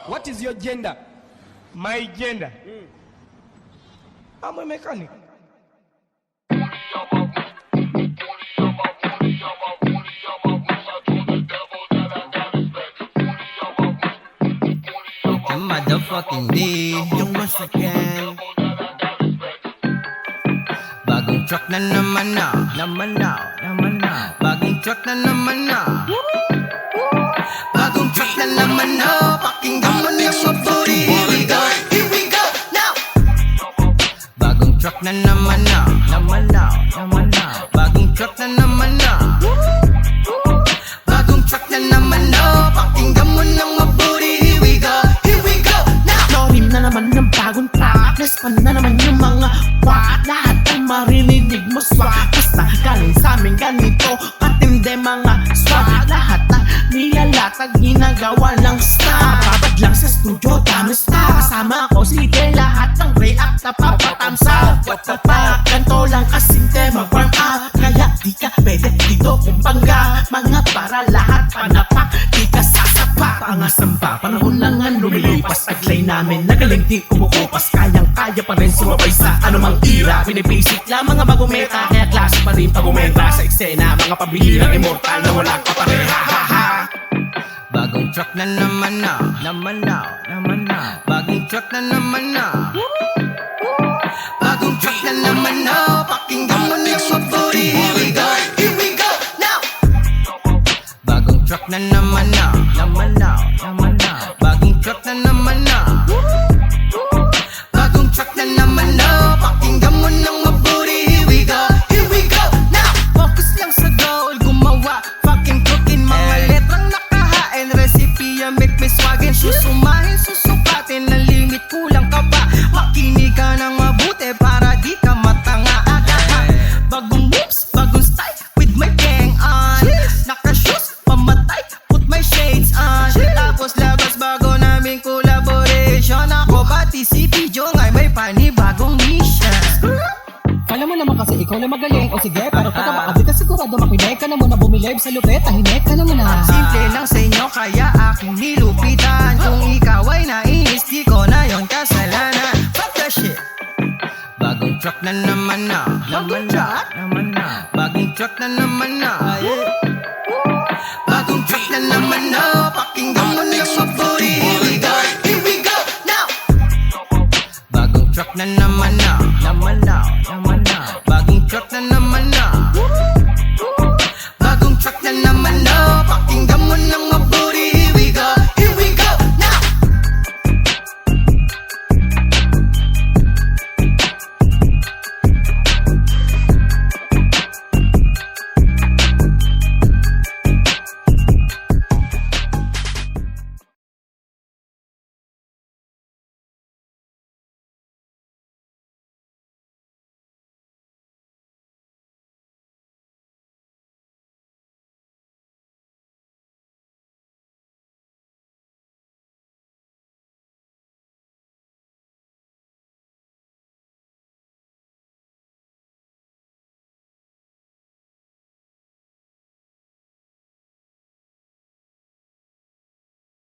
What is your gender? My gender. I'm a mechanic. The motherfucking day. Yung once again. Bagong truck na naman na. Bagong truck na naman na. Bagong truck na naman na. Pakinggan mo yung mabuti. Here we go now. Bagong truck na naman na. Bagong truck na naman na. Bagong truck na naman na. Pakinggan mo ng mabuti. Here we go now. Lorim na naman ng bagong track. Respan na naman yung mga wak. Lahat ay maririnig mo swak. Basta galing sa amin ganito katindi mga swag. Lahat na nilalatag ginagawa ng star. Babad lang sa studio, dami star. Kasama ko sige lahat ng react na papatamsa. What the fuck, ganto lang kasing tema warm up. Kaya di ka pwede dito kumpangga. Mga para lahat panapak, di ka sasapa. Pangasamba, panahon lang ang lumilipas. Taglay namin, nagaling di kumukupas. Kayang-kaya pa rin sumabay sa anumang ira. Binibasic lang mga bagong meta. Kaya klase pa rin pag-umenta sa eksena. Mga pabilirang immortal na walang kapareha. Bagong truck na naman na. Bagong truck na naman na. Bagong truck na naman na. Pakinggan mo ng mabuti. Here we go now. Bagong truck na naman na. Bagong truck na naman na. Bagong truck na naman na. Pakinggan mo ng mabuti. Here we go now. Focus lang sa goal, gumawa. Fucking cooking, mga letrang nakahain. Recipe yung make me swagin. Susumahin, susukatin. Na limit kulang ka pa. Makinig ka ng mabuti para di ka matanga. Bagong moves, bagong style with my gang on. Naka-shoes, pamatay, put my shades on. Tapos labas bago naming collaboration. Ako pati si Pijo ngay may panibagong mission. Alam mo naman kasi ikaw na magaling. O sige, pero pagka di ka sigurado makinig ka na muna bumilib sa lupit. Tahimik ka na muna. Simple lang sa inyo kaya aking nilupitan. Kung ikaw ay nainis di ko na yon kasalanan. Fuck that shit. Bagong truck na naman na. Bagong truck na naman na. Bagong truck na naman na.